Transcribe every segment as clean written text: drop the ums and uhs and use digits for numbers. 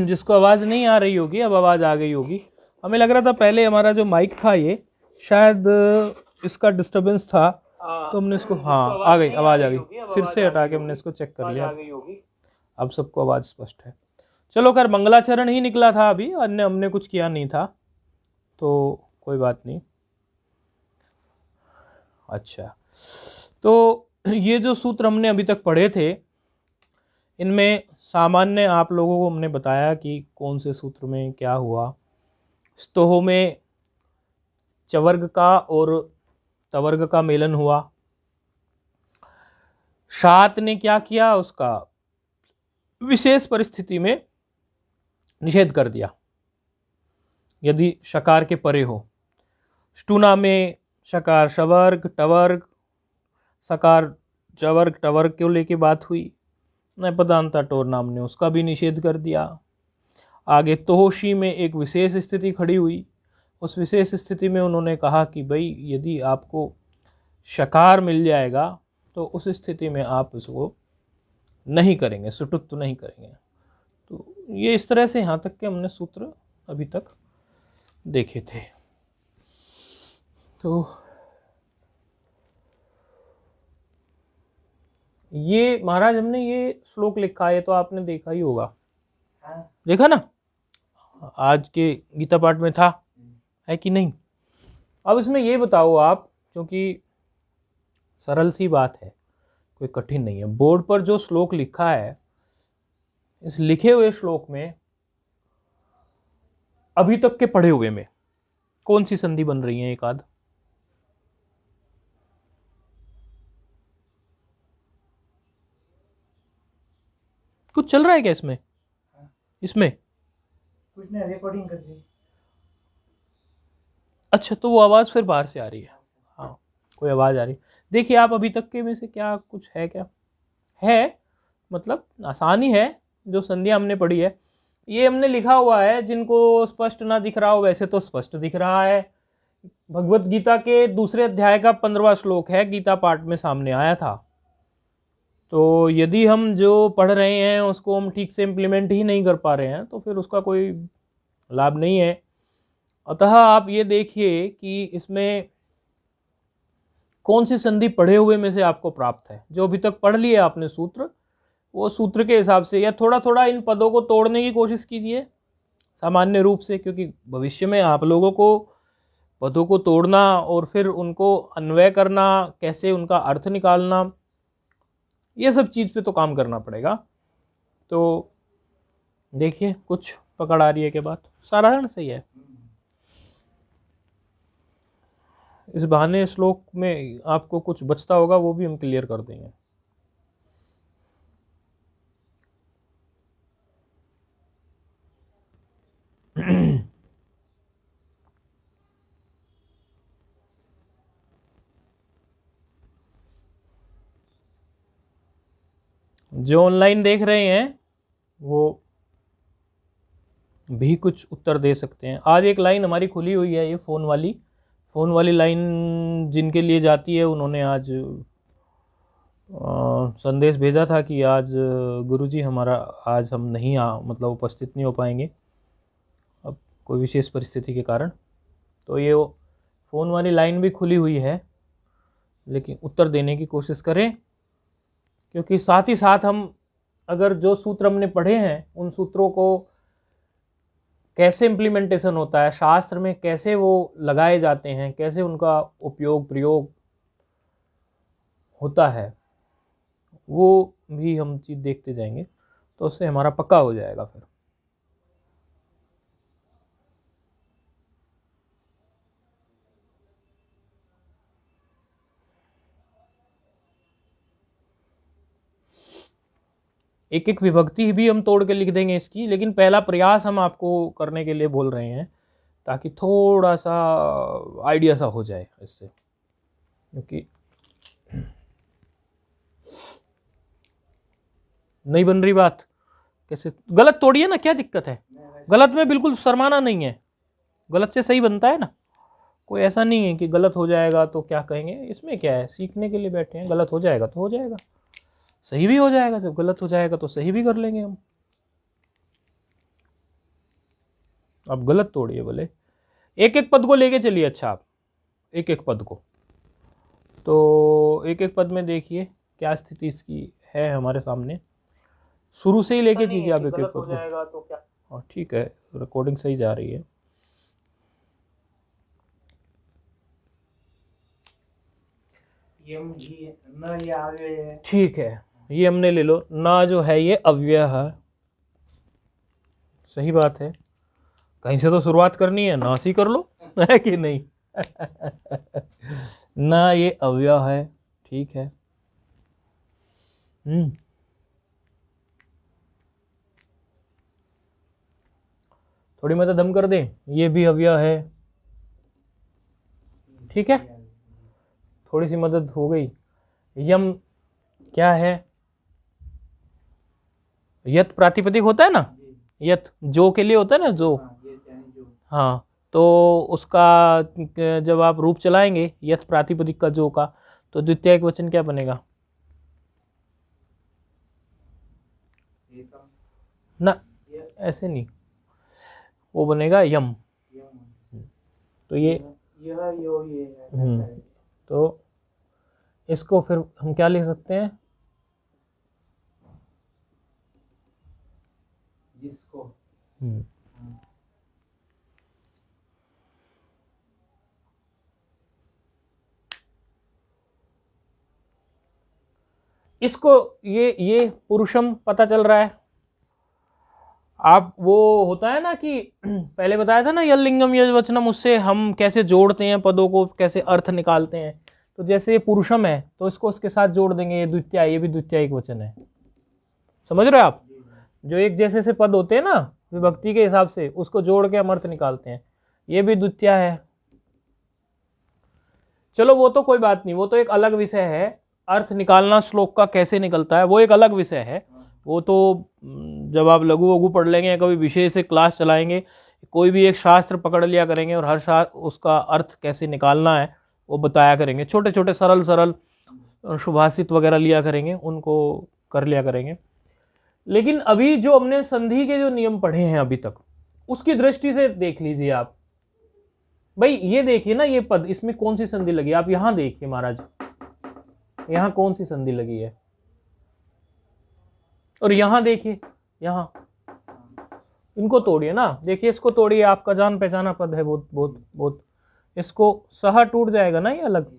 जिसको आवाज़ नहीं आ रही होगी अब आवाज़ आ गई होगी। हमें लग रहा था पहले हमारा जो माइक था ये शायद इसका डिस्टरबेंस था, तो हमने इसको आ गई, आवाज़ आ गई। फिर से हटा के हमने इसको चेक कर लिया, अब सबको आवाज़ स्पष्ट है। चलो खैर, मंगलाचरण ही निकला था अभी, अन्य हमने कुछ किया नहीं था, तो कोई बात नहीं। अच्छा, तो ये जो सूत्र हमने अभी तक पढ़े थे, इनमें सामान्य आप लोगों को हमने बताया कि कौन से सूत्र में क्या हुआ। स्तोह में चवर्ग का और तवर्ग का मेलन हुआ। शात ने क्या किया, उसका विशेष परिस्थिति में निषेध कर दिया यदि शकार के परे हो। स्टूना में शकार शवर्ग टवर्ग, सकार चवर्ग टवर्ग को लेके बात हुई। नैपदांता टोर नाम ने उसका भी निषेध कर दिया। आगे तोहोशी में एक विशेष स्थिति खड़ी हुई। उस विशेष स्थिति में उन्होंने कहा कि भाई यदि आपको शकार मिल जाएगा तो उस स्थिति में आप इसको नहीं करेंगे, सुटुत्व नहीं करेंगे। तो ये इस तरह से यहाँ तक के हमने सूत्र अभी तक देखे थे। तो ये महाराज हमने ये श्लोक लिखा है तो आपने देखा ही होगा। देखा ना, आज के गीता पाठ में था, है कि नहीं? अब इसमें ये बताओ आप, क्योंकि सरल सी बात है, कोई कठिन नहीं है। बोर्ड पर जो श्लोक लिखा है, इस लिखे हुए श्लोक में अभी तक के पढ़े हुए में कौन सी संधि बन रही है? एक आध कुछ चल रहा है क्या इसमें? इसमें कुछ नहीं, रिकॉर्डिंग कर रही। अच्छा, तो वो आवाज फिर बाहर से आ रही है। हाँ, कोई आवाज आ रही है। देखिए आप अभी तक के में से क्या कुछ है? क्या है? मतलब आसानी है। जो संध्या हमने पढ़ी है, ये हमने लिखा हुआ है। जिनको स्पष्ट ना दिख रहा हो, वैसे तो स्पष्ट दिख रहा है। भगवत गीता के दूसरे अध्याय का 15वां श्लोक है, गीता पाठ में सामने आया था। तो यदि हम जो पढ़ रहे हैं उसको हम ठीक से इम्प्लीमेंट ही नहीं कर पा रहे हैं तो फिर उसका कोई लाभ नहीं है। अतः आप ये देखिए कि इसमें कौन सी संधि पढ़े हुए में से आपको प्राप्त है। जो अभी तक पढ़ लिए आपने सूत्र, वो सूत्र के हिसाब से या थोड़ा थोड़ा इन पदों को तोड़ने की कोशिश कीजिए सामान्य रूप से, क्योंकि भविष्य में आप लोगों को पदों को तोड़ना और फिर उनको अन्वय करना, कैसे उनका अर्थ निकालना, ये सब चीज़ पे तो काम करना पड़ेगा। तो देखिए कुछ पकड़ आ रही है के बाद, साधारण सही है। इस बहाने श्लोक में आपको कुछ बचता होगा वो भी हम क्लियर कर देंगे। जो ऑनलाइन देख रहे हैं वो भी कुछ उत्तर दे सकते हैं। आज एक लाइन हमारी खुली हुई है, ये फ़ोन वाली लाइन जिनके लिए जाती है, उन्होंने आज संदेश भेजा था कि आज गुरुजी हमारा आज हम नहीं मतलब उपस्थित नहीं हो पाएंगे, अब कोई विशेष परिस्थिति के कारण। तो ये फ़ोन वाली लाइन भी खुली हुई है, लेकिन उत्तर देने की कोशिश करें, क्योंकि साथ ही साथ हम अगर जो सूत्र हमने पढ़े हैं उन सूत्रों को कैसे इम्प्लीमेंटेशन होता है शास्त्र में, कैसे वो लगाए जाते हैं, कैसे उनका उपयोग प्रयोग होता है, वो भी हम चीज़ देखते जाएंगे, तो उससे हमारा पक्का हो जाएगा फिर। एक एक विभक्ति भी हम तोड़ के लिख देंगे इसकी, लेकिन पहला प्रयास हम आपको करने के लिए बोल रहे हैं ताकि थोड़ा सा आइडिया सा हो जाए इससे, क्योंकि नहीं बन रही बात। कैसे गलत तोड़िए ना, क्या दिक्कत है? गलत में बिल्कुल शर्माना नहीं है, गलत से सही बनता है ना। कोई ऐसा नहीं है कि गलत हो जाएगा तो क्या कहेंगे, इसमें क्या है, सीखने के लिए बैठे हैं। गलत हो जाएगा तो हो जाएगा, सही भी हो जाएगा, जब गलत हो जाएगा तो सही भी कर लेंगे हम। आप गलत तोड़िए बोले, एक एक पद को लेके चलिए। अच्छा आप एक एक पद को, तो एक एक पद में देखिए क्या स्थिति इसकी है हमारे सामने। शुरू से ही लेके चीजिए आप एक एक पद को। तो क्या? हाँ ठीक है, रिकॉर्डिंग सही जा रही है। ये आगे है। ठीक है, ये हमने ले लो। ना जो है ये अव्यय है, सही बात है, कहीं से तो शुरुआत करनी है, ना सी कर लो है कि नहीं ना ये अव्यय है, ठीक है। थोड़ी मदद हम कर दें, ये भी अव्यय है, ठीक है, थोड़ी सी मदद हो गई। यम क्या है, यत प्रातिपदिक होता है ना, यत जो के लिए होता है ना, जो, हाँ, तो उसका जब आप रूप चलाएंगे यत प्रातिपदिक का जो का, तो द्वितीय एक वचन क्या बनेगा ना, ऐसे नहीं, वो बनेगा यम। तो ये तो इसको फिर हम क्या लिख सकते हैं, जिसको इसको ये पुरुषम पता चल रहा है। आप वो होता है ना कि पहले बताया था ना यलिंगम यजवचनम, उससे हम कैसे जोड़ते हैं पदों को, कैसे अर्थ निकालते हैं। तो जैसे ये पुरुषम है तो इसको उसके साथ जोड़ देंगे, ये द्वितीय, ये भी द्वितीय एक वचन है, समझ रहे हो आप। जो एक जैसे से पद होते हैं ना विभक्ति के हिसाब से, उसको जोड़ के हम अर्थ निकालते हैं, ये भी द्वितीय है। चलो वो तो कोई बात नहीं, वो तो एक अलग विषय है, अर्थ निकालना श्लोक का कैसे निकलता है वो एक अलग विषय है। वो तो जब आप लघु वघु पढ़ लेंगे या कभी विषय से क्लास चलाएंगे, कोई भी एक शास्त्र पकड़ लिया करेंगे और हर शास्त्र उसका अर्थ कैसे निकालना है वो बताया करेंगे, छोटे छोटे सरल सरल सुभाषित वगैरह लिया करेंगे, उनको कर लिया करेंगे। लेकिन अभी जो हमने संधि के जो नियम पढ़े हैं अभी तक, उसकी दृष्टि से देख लीजिए आप भाई। ये देखिए ना, ये पद, इसमें कौन सी संधि लगी, आप यहां देखिए महाराज, यहां कौन सी संधि लगी है, और यहां देखिए, यहां, इनको तोड़िए ना, देखिए इसको तोड़िए, आपका जान पहचाना पद है बहुत बहुत बहुत। इसको सहा टूट जाएगा ना, ये अलग,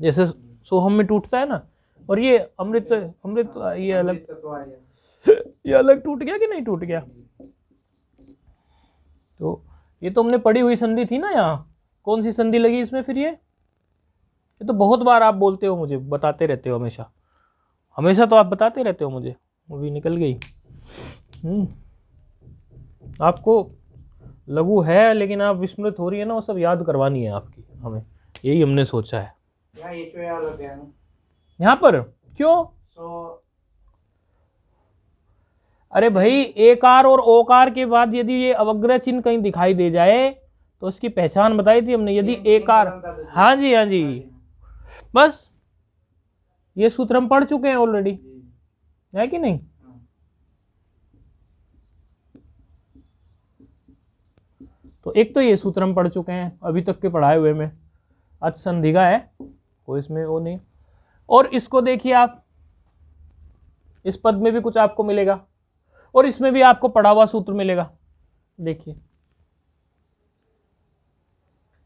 जैसे सोहम में टूटता है ना, और ये अमृत अमृत ये अलग ये अलग टूट गया कि नहीं टूट गया। तो ये तो हमने पढ़ी हुई संधि थी ना, यहाँ कौन सी संधि लगी इसमें फिर, ये तो बहुत बार आप बोलते हो, मुझे बताते रहते हो हमेशा, हमेशा तो आप बताते रहते हो मुझे, वो भी निकल गई। आपको लघु है लेकिन आप विस्मृत हो रही है ना, वो सब याद करवानी है आपकी हमें, यही हमने सोचा है। यहाँ पर क्यों, अरे भाई एकार और ओकार के बाद यदि ये अवग्रह चिन्ह कहीं दिखाई दे जाए तो उसकी पहचान बताई थी हमने, यदि एकार, हाँ जी हाँ जी, बस ये सूत्र हम पढ़ चुके हैं ऑलरेडी, है कि नहीं। तो एक तो ये सूत्र हम पढ़ चुके हैं अभी तक के पढ़ाए हुए में, अच संधि का है, कोई इसमें वो नहीं। और इसको देखिए आप, इस पद में भी कुछ आपको मिलेगा और इसमें भी आपको पढ़ा हुआ सूत्र मिलेगा। देखिए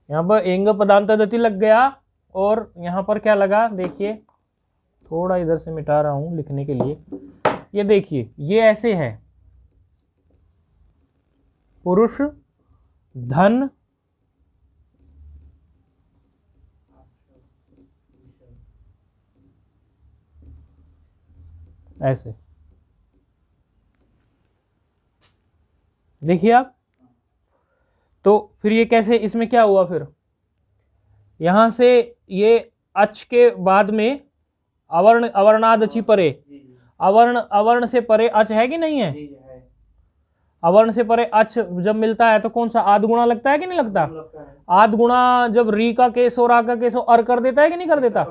यहां पर एंग पदांत दति लग गया, और यहां पर क्या लगा, देखिए थोड़ा इधर से मिटा रहा हूं लिखने के लिए, ये देखिए ये ऐसे है, पुरुष धन ऐसे, देखिए आप। तो फिर ये कैसे, इसमें क्या हुआ फिर, यहां से ये अच के बाद में अवर्ण, अवर्णादचि परे, अवर्ण, अवर्ण से परे अच है कि नहीं है, अवर्ण से परे अच जब मिलता है तो कौन सा आद गुणा लगता है कि नहीं लगता, आद गुणा जब री का केस और आ का केस अर कर देता है कि नहीं कर देता,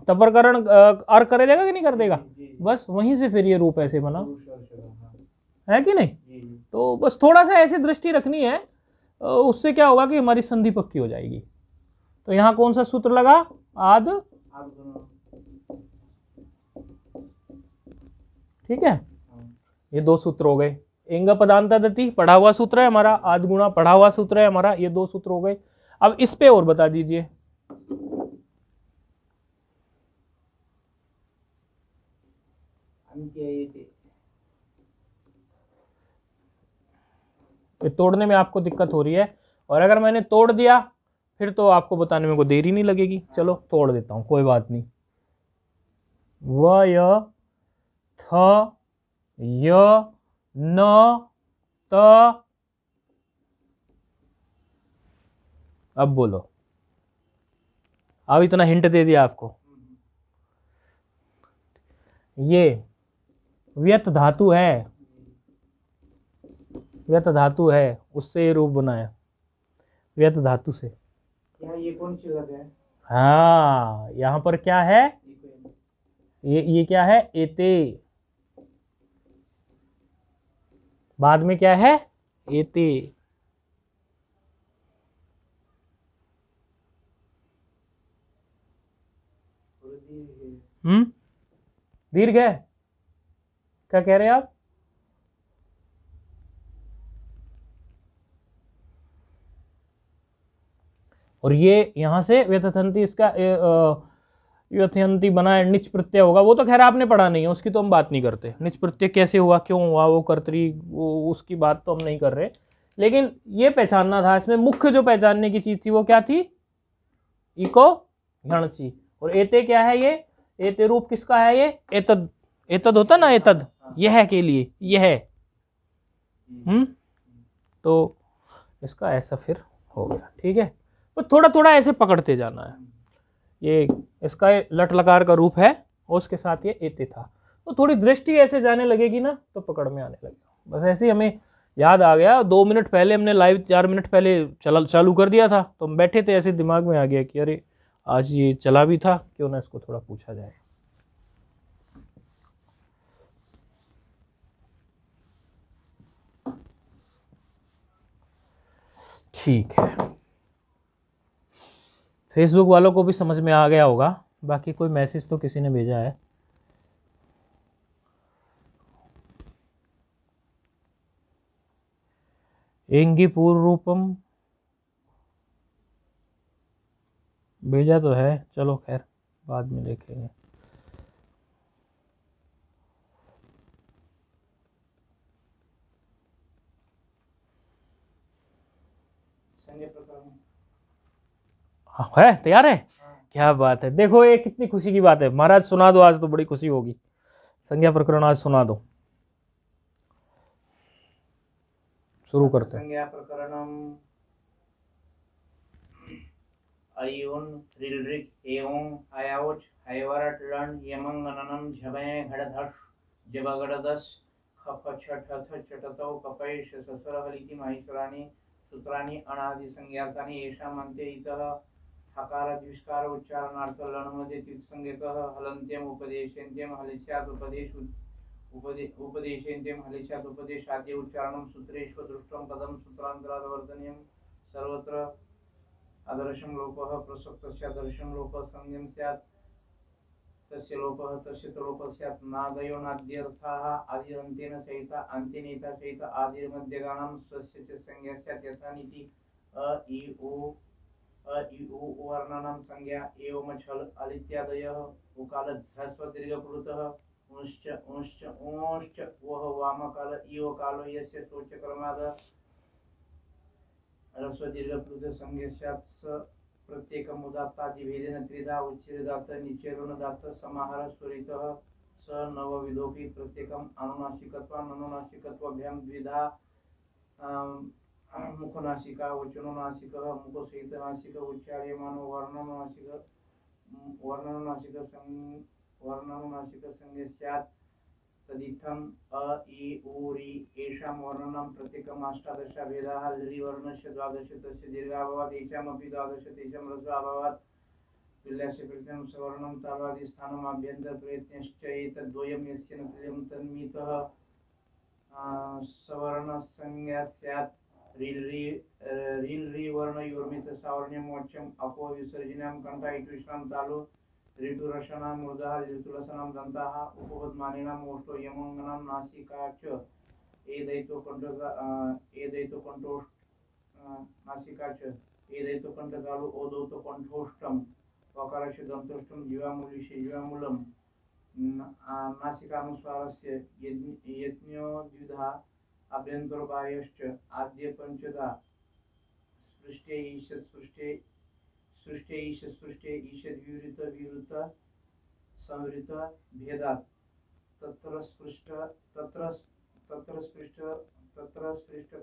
तपरकरण अर कर देगा कि नहीं कर देगा, बस वहीं से फिर ये रूप ऐसे बना, है कि नहीं। तो बस थोड़ा सा ऐसी दृष्टि रखनी है, उससे क्या होगा कि हमारी संधि पक्की हो जाएगी। तो यहाँ कौन सा सूत्र लगा, आद, ठीक है, ये दो सूत्र हो गए। एंग पदांतादति पढ़ा हुआ सूत्र है हमारा, आद गुणा पढ़ा हुआ सूत्र है हमारा, ये दो सूत्र हो गए। अब इस पे और बता दीजिए। ये तोड़ने में आपको दिक्कत हो रही है, और अगर मैंने तोड़ दिया फिर तो आपको बताने में कोई देरी नहीं लगेगी। चलो तोड़ देता हूं, कोई बात नहीं। व य थ य न त, अब बोलो। अब इतना हिंट दे दिया आपको। ये व्यत धातु है, व्यत धातु है, उससे ये रूप बनाया, व्यत धातु से। ये कौन सी लग है? हाँ, यहां पर क्या है, ये क्या है, एते, बाद में क्या है, एते। दीर्घ है, क्या कह रहे हैं आप? और ये यहां से व्यथंती, इसका व्यथंती बना है, निच प्रत्यय होगा। वो तो खैर आपने पढ़ा नहीं है, उसकी तो हम बात नहीं करते। निच प्रत्यय कैसे हुआ, क्यों हुआ, वो कर्तरी, वो उसकी बात तो हम नहीं कर रहे। लेकिन ये पहचानना था, इसमें मुख्य जो पहचानने की चीज थी वो क्या थी, इको घणची। और एते क्या है, ये एते रूप किसका है, ये एतद, एतद होता ना, एतद, यह के लिए, यह। तो इसका ऐसा फिर हो गया, ठीक है। तो थोड़ा थोड़ा ऐसे पकड़ते जाना है। ये इसका लट लकार का रूप है, और उसके साथ ये एते था। तो थोड़ी दृष्टि ऐसे जाने लगेगी ना, तो पकड़ में आने लगेगा। बस ऐसे ही हमें याद आ गया। 2 मिनट पहले हमने लाइव 4 मिनट पहले चालू कर दिया था, तो हम बैठे थे, ऐसे दिमाग में आ गया कि अरे आज ये चला भी था, क्यों ना इसको थोड़ा पूछा जाए। ठीक है, फेसबुक वालों को भी समझ में आ गया होगा। बाकी कोई मैसेज तो किसी ने भेजा है। एंगी पूर्व रूपम भेजा तो है, चलो खैर बाद में देखेंगे। हाँ, है तैयार है, क्या बात है। देखो ये कितनी खुशी की बात है। महाराज सुना दो, आज तो बड़ी खुशी होगी। संज्ञा प्रकरण आज सुना दो, शुरू करते हैं। संज्ञा प्रकरणम अयुन रिलरिक एवं आयावच हैवरट रण यमंग गणनम झबय घड़धश जबगड़दस खप छठ चटतो कपैश ससर हलिति माहेश्वराणि सूत्राणि अनादि संज्ञातानि येषाम् अन्ते इतः हकार द्विष्कार उच्चारणार्थ लणमध्ये तित्संज्ञकः हलन्त्यम उपदेशेन्त्यम हलिस्यात् उपदेशेन्त्यम हलिस्यात् उपदेशाद्य उच्चारणं सूत्रेषु दृष्टं पदं सूत्रान्तराद् वर्धनीयं सर्वत्र आदर्शं लोपः प्रसक्तस्य आदर्शं लोपः संज्ञं स्यात् तस्य लोपः तस्य च लोपः स्यात् नादयो नाद्यर्थाः आदिरन्तेन सहित अन्तेनेता सहित आदिर्मध्यगानां स्वस्य च संज्ञा स्यात् यथा नीति अ इ उ वर्णानां संज्ञा एवं छल अलित्यादयः उकाल ह्रस्व दीर्घप्लुतः उश्च उश्च उश्च वह वामकाल इव कालो यस्य शोचक्रमाद ह्रस्व दीर्घप्लुत संज्ञस्यात् प्रत्येकम् उदात्तादिभेदेन त्रिधा उच्चेदात् निचेरुणदात् समाहार स्वरितः स नवविधोऽपि प्रत्येकम् अनुनासिकत्वान् अनुनासिकत्वाभ्यां द्विधा मुखनासिका वचनोनासिकः मुखसहितनासिक उच्चार्यमानो वर्णनासिक संज्ञा स्यात् तदित्थम् अ इ उ रि येषां वर्णानां प्रत्येकम् अष्टादश भेदाः लृवर्णस्य 12 तस्य दीर्घाभावात् येषामपि 12 तेषां ह्रस्वाभावात् तुल्यस्य प्रत्ययं सवर्णं तालादि स्थानम् आभ्यन्तर प्रयत्नश्च एतद्द्वयं यस्य न तुल्यं तन्मितः सवर्ण संज्ञा स्यात् रील री वर्ण योर्मित सावर्ण्यम वच्यम अपो विसर्जनम कंठा इत्विष्णाम तालु ऋतुरशनाम मृदः ऋतुरशनाम दंताः उपपद्मानेनाम ओष्ठो यमंगनाम नासिका च एदैतो कंठोष्ठ नासिका च एदैतो कंठकालु ओदौतो कंठोष्ठम वकारस्य दंतोष्ठम जीवामूलिषे जीवामूलम नासिकानुस्वारस्य यज्ञो द्विधा अभ्यन्तरबाह्यश्च आद्य पंचधा स्पृष्टे ईषत् स्पृष्टे ईषद् विवृत संवृत भेदात् तत्र स्पृष्ट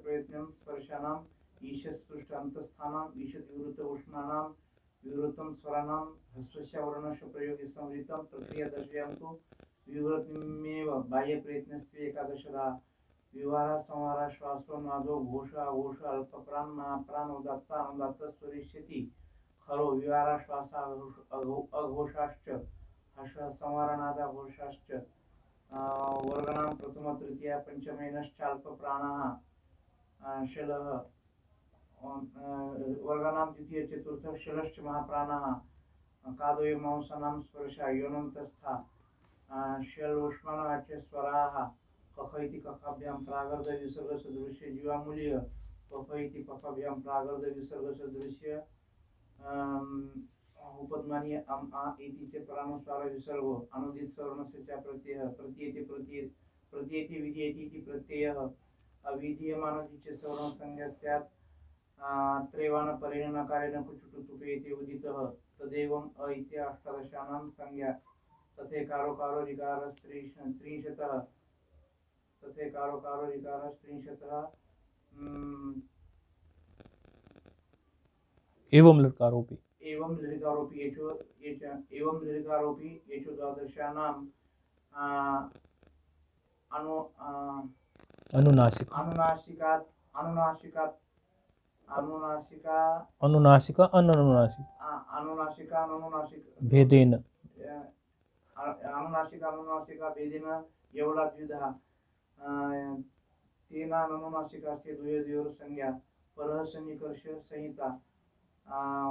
प्रयत्नं स्पर्शानाम् ईषत् स्पृष्ट अंतस्थानाम् ईषद् विवृत उष्णानां विवृतं स्वराणां ह्रस्वस्य वर्णस्य प्रयोगे संवृतं प्रक्रिया दर्शयन्तु विवृतिमेव बाह्य प्रयत्नस्ते एकादशधा विवाह संवार श्वासो नादो घोष अघोष अल्पप्राण महाप्राण उदात्त अनुदात्त स्वरिष्यति खरो विवाह श्वास अघोषाश्च हर्ष संवार नाद घोषाश्च वर्गणां प्रथम तृतीय पंचमेनश्चाल्पप्राणाः शलः वर्गणां द्वितीय चतुर्थ शलश्च महाप्राणाः कादोय मांसानां स्पर्शा योनन्तस्था शलोष्माणाश्च स्वराः कफ इति कफाभ्यां प्रागर्ध विसर्ग सदृश्य जीवामूल्य कफ इति कफाभ्यां प्रागर्ध विसर्ग सदृश्य उपद्मानीय अम आ इति च प्राणोस्वार विसर्गो अनुदित सवर्णस्य च प्रत्ययः प्रत्येति विधीयति इति प्रत्ययः अविधीयमानस्य च सवर्ण संज्ञा स्यात् त्रैवान परेण नकारेण कुचुटुतुपे इति उदितः तदेवम् अ इति अष्टादशानां संज्ञा तथेकारो कारो ऋकार त्रिंशतः तथेकारो कारो ऋकार त्रिंशतः एवं लकारोपि येषु द्वादशानां अनुनासिकात् अनुनासिक भेदेन अनुनासिका भेदेन एवढा द्विधा तेन अनुनासिकास्ते द्वयोर् संज्ञा परः सन्निकर्ष संहिता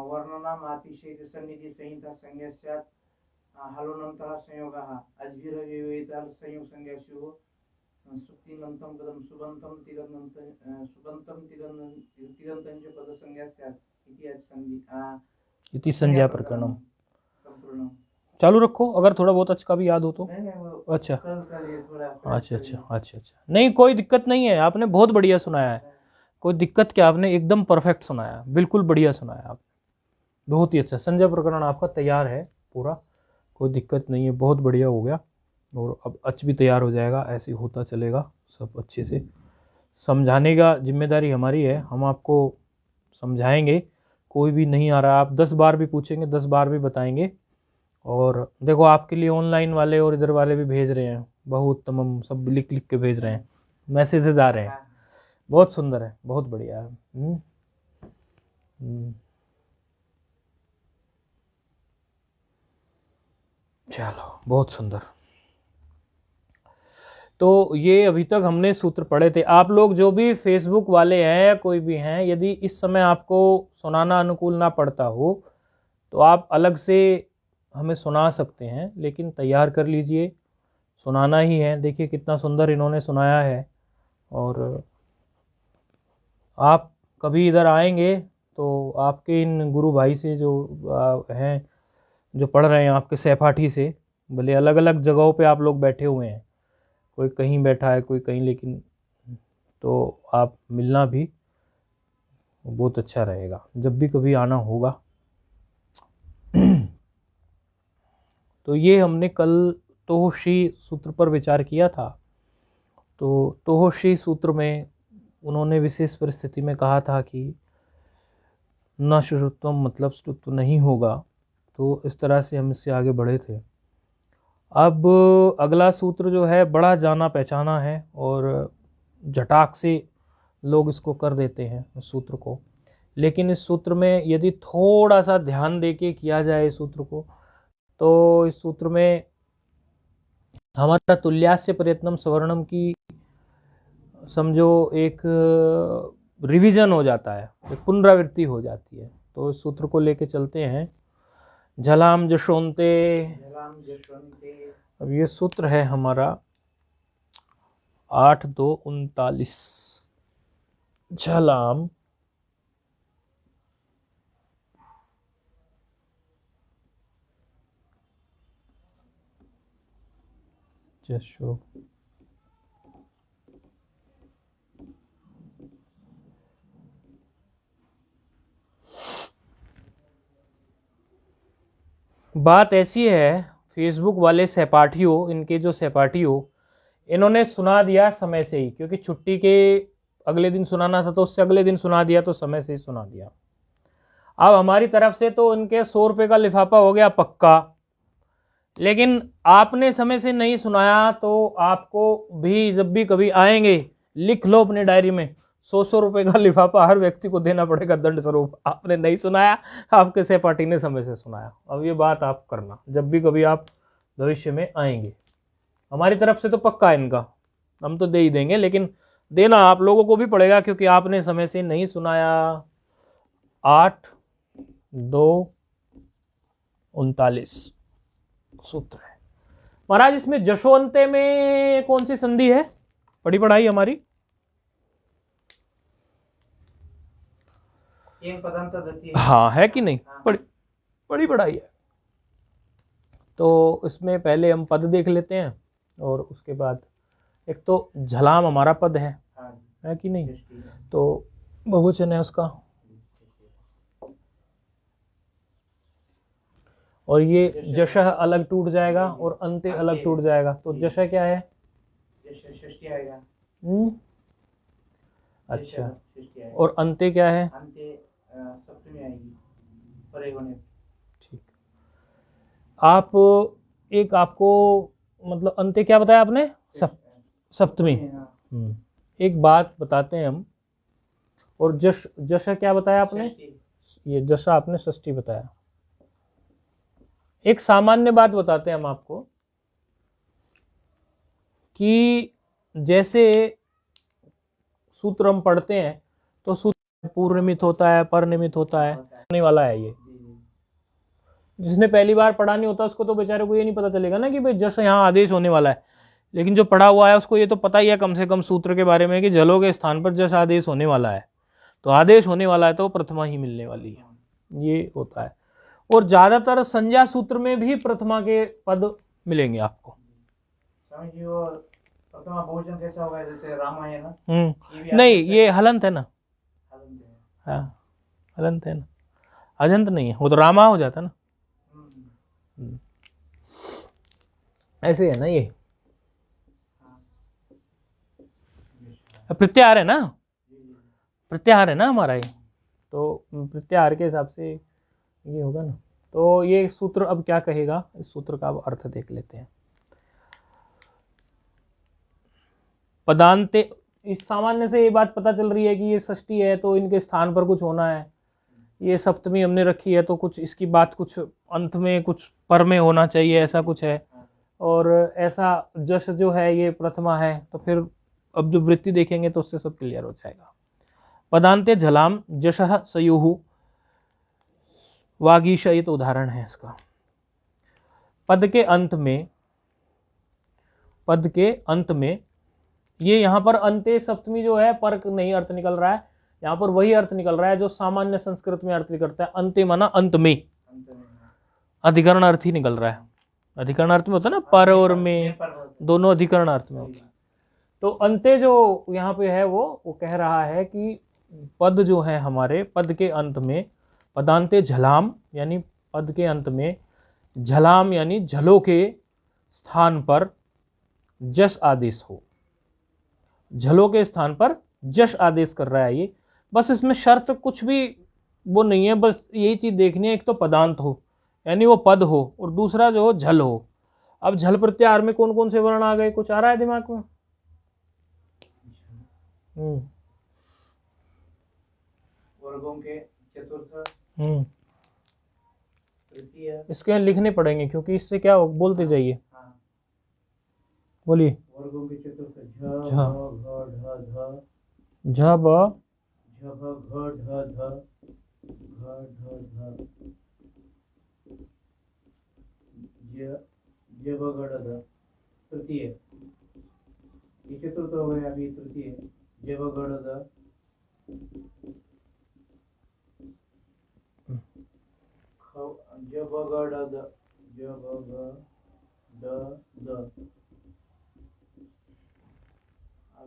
वर्णनाम् अतिशय सन्निधि संहिता संज्ञा स्यात् हलोनन्तः संयोगः अज्भिरविवेतः संयोग संज्ञा स्युः सुप्तिनन्तं पदं सुबन्तं तिगन्तं च पद संज्ञा स्यात् इति संज्ञा प्रकरणम। चालू रखो, अगर थोड़ा बहुत अच्छा भी याद हो तो। अच्छा अच्छा, नहीं कोई दिक्कत नहीं है, आपने बहुत बढ़िया सुनाया है, कोई दिक्कत क्या, आपने एकदम परफेक्ट सुनाया, बिल्कुल बढ़िया सुनाया आपने, बहुत ही अच्छा। संजय प्रकरण आपका तैयार है पूरा, कोई दिक्कत नहीं है, बहुत बढ़िया हो गया। और अब अच भी तैयार हो जाएगा, ऐसे होता चलेगा सब अच्छे से। समझाने का जिम्मेदारी हमारी है, हम आपको समझाएंगे, कोई भी नहीं आ रहा आप 10 बार भी पूछेंगे 10 बार भी बताएंगे। और देखो आपके लिए ऑनलाइन वाले और इधर वाले भी भेज रहे हैं, बहुत तमाम सब लिख लिख के भेज रहे हैं, मैसेजेस आ रहे हैं, बहुत सुंदर है, बहुत बढ़िया है। चलो बहुत सुंदर। तो ये अभी तक हमने सूत्र पढ़े थे। आप लोग जो भी फेसबुक वाले हैं या कोई भी हैं, यदि इस समय आपको सुनाना अनुकूल ना पड़ता हो तो आप अलग से हमें सुना सकते हैं, लेकिन तैयार कर लीजिए, सुनाना ही है। देखिए कितना सुंदर इन्होंने सुनाया है। और आप कभी इधर आएंगे तो आपके इन गुरु भाई से जो हैं, जो पढ़ रहे हैं आपके सहपाठी से, भले अलग अलग जगहों पे आप लोग बैठे हुए हैं, कोई कहीं बैठा है कोई कहीं, लेकिन तो आप मिलना भी बहुत अच्छा रहेगा जब भी कभी आना होगा। तो ये हमने कल तोहोशी सूत्र पर विचार किया था। तो तोहोशी सूत्र में उन्होंने विशेष परिस्थिति में कहा था कि न श्रुत्व मतलब श्रुत्व नहीं होगा, तो इस तरह से हम इससे आगे बढ़े थे। अब अगला सूत्र जो है बड़ा जाना पहचाना है और झटाक से लोग इसको कर देते हैं इस सूत्र को, लेकिन इस सूत्र में यदि थोड़ा सा ध्यान देके किया जाए इस सूत्र को, तो इस सूत्र में हमारा तुल्यास्य प्रयत्नम सवर्णम की समझो एक रिवीजन हो जाता है, एक पुनरावृत्ति हो जाती है। तो इस सूत्र को लेके चलते हैं। झलाम जशोन्ते। जलाम जशवन्ते। अब ये सूत्र है हमारा 8-2-39। झलाम जशो बात ऐसी है, फेसबुक वाले सहपाठियों, इनके जो सहपाठी हो, इन्होंने सुना दिया समय से ही, क्योंकि छुट्टी के अगले दिन सुनाना था तो उससे अगले दिन सुना दिया, तो समय से ही सुना दिया। अब हमारी तरफ से तो इनके 100 रुपये का लिफाफा हो गया पक्का, लेकिन आपने समय से नहीं सुनाया तो आपको भी जब भी कभी आएंगे लिख लो अपनी डायरी में, 100 रुपये का लिफाफा हर व्यक्ति को देना पड़ेगा दंड स्वरूप। आपने नहीं सुनाया, आपके सहपाठी ने समय से सुनाया। अब ये बात आप करना जब भी कभी आप भविष्य में आएंगे। हमारी तरफ से तो पक्का है इनका, हम तो दे ही देंगे, लेकिन देना आप लोगों को भी पड़ेगा क्योंकि आपने समय से नहीं सुनाया। 8-2-39 सूत्र है महाराज। इसमें जशोअंते में कौन सी संधि है? बड़ी पढ़ाई हमारी एक पदांत गति। हाँ है कि नहीं? बड़ी पढ़ाई है। तो इसमें पहले हम पद देख लेते हैं और उसके बाद एक तो झलाम हमारा पद है कि नहीं? तो बहुवचन है उसका, और ये जशः अलग टूट जाएगा और अंत्य अलग टूट जाएगा। तो जशः क्या है? षष्ठी आएगा। अच्छा, और अंत्य क्या है? अंत्य सप्तमी आएगी, परे होने। ठीक। आप एक आपको मतलब अंत्य क्या बताया आपने? सप्तमी। एक बात बताते हैं हम, और जशः क्या बताया आपने? ये जशः आपने षष्ठी बताया। एक सामान्य बात बताते हैं हम आपको कि जैसे सूत्र हम पढ़ते हैं तो सूत्र पूर्व निमित्त होता है, पर निमित्त होता है, होने वाला है। ये जिसने पहली बार पढ़ा नहीं होता उसको तो बेचारे को ये नहीं पता चलेगा ना कि भाई जैसे यहाँ आदेश होने वाला है, लेकिन जो पढ़ा हुआ है उसको ये तो पता ही है कम से कम सूत्र के बारे में कि जलों के स्थान पर जस आदेश होने वाला है, तो आदेश होने वाला है तो प्रथमा ही मिलने वाली है, ये होता है। और ज्यादातर संज्ञा सूत्र में भी प्रथमा के पद मिलेंगे आपको। प्रथमा बहुवचन कैसा होगा? जैसे रामायण। नहीं, ये हलंत है ना। हाँ, हलंत है ना, अजंत नहीं है, वो तो रामा हो जाता ना। ऐसे है ना, ये प्रत्याहार है ना, प्रत्याहार है ना हमारा ये, तो प्रत्याहार के हिसाब से ये होगा ना। तो ये सूत्र अब क्या कहेगा, इस सूत्र का अब अर्थ देख लेते हैं। पदांते, इस सामान्य से ये बात पता चल रही है कि ये षष्ठी है तो इनके स्थान पर कुछ होना है, ये सप्तमी हमने रखी है तो कुछ इसकी बात कुछ अंत में कुछ पर में होना चाहिए, ऐसा कुछ है। और ऐसा जश जो है ये प्रथमा है, तो फिर अब जो वृत्ति देखेंगे तो उससे सब क्लियर हो जाएगा। पदांते झलाम जशः सयुः वागीश, ये तो उदाहरण है इसका। पद के अंत में ये यहाँ पर अंत्य सप्तमी जो है पर नहीं अर्थ निकल रहा है, यहाँ पर वही अर्थ निकल रहा है जो सामान्य संस्कृत में अर्थ करता है। अंत्य माना अंत में, अधिकरण अर्थ ही निकल रहा है। अधिकरण अर्थ में होता है ना, पर और में, दोनों अधिकरण अर्थ में होता है। तो अंत्य जो यहाँ पे है वो कह रहा है कि पद जो है हमारे, पद के अंत में, पदांते झलाम यानी पद के अंत में, झलाम यानी झलों के स्थान पर जस आदेश हो। झलों के स्थान पर जश आदेश कर रहा है ये। बस इसमें शर्त कुछ भी वो नहीं है, बस यही चीज देखनी है, एक तो पदांत हो यानी वो पद हो, और दूसरा जो हो झल हो। अब झल प्रत्याहार में कौन कौन से वर्ण आ गए, कुछ आ रहा है दिमाग में? वर्गों के चतुर्थ, तृतीय, इसके लिखने पड़ेंगे क्योंकि इससे क्या हो, बोलते जाइए, बोलिए। वर्गों के चतुर्थ झ झ भ घ ढ ध झ ब झ भ घ ढ ध घ ढ ध ज ज ब घ ढ ध तृतीय, ये चतुर्थ हो गया, अभी तृतीय ज ब घ ढ ध ज ब घ ढ ध ज ब घ ढ ध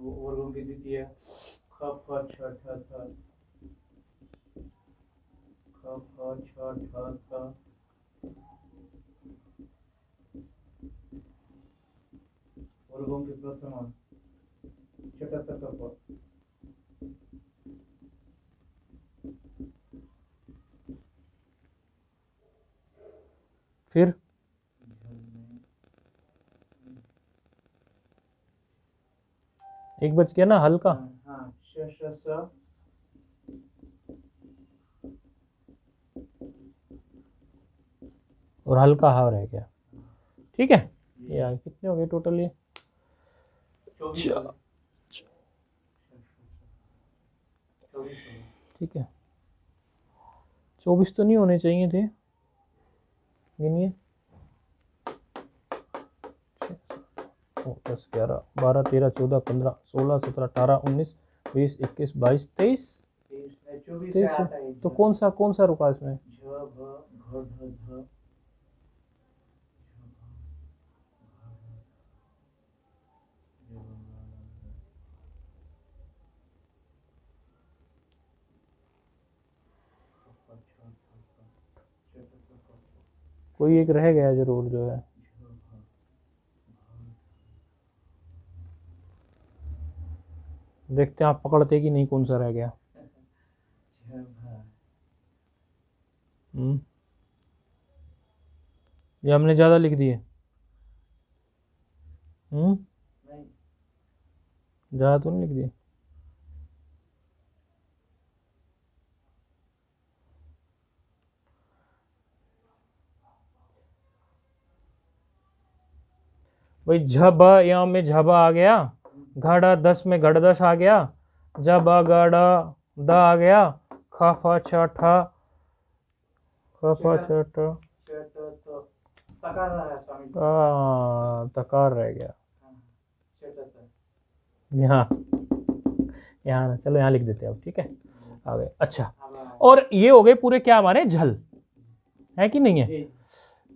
वर्गों की द्वितीय ख फ छ ठ थ ख फ छ ठ थ वर्गों की प्रथम चटत कप फिर एक बच गया ना हल्का। हाँ श श स और हल्का हा रह गया। ठीक है, ये कितने हो गए टोटल? ये 24 ठीक है, 24 तो नहीं होने चाहिए थे। गिनिए 10 11 12 13 14 15 16 17 18 19 20 21 22 23 23। तो कौन सा रुका इसमें? झ भ घ ढ ध कोई एक रह गया जरूर जो है। देखते हैं आप पकड़ते कि नहीं, कौन सा रह गया। ये हमने ज्यादा लिख दिए। ज्यादा तो नहीं लिख दिए। भाई झब यहाँ में झब आ गया, घड़ 10 में घड़ 10 आ गया, जब गड़ द आ गया, ख फ छ ठ ख फ छ ठ तकार रह गया यहाँ। यहाँ चलो यहाँ लिख देते हैं अब। ठीक है, आ गए। अच्छा, और ये हो गए पूरे क्या हमारे झल है कि नहीं है?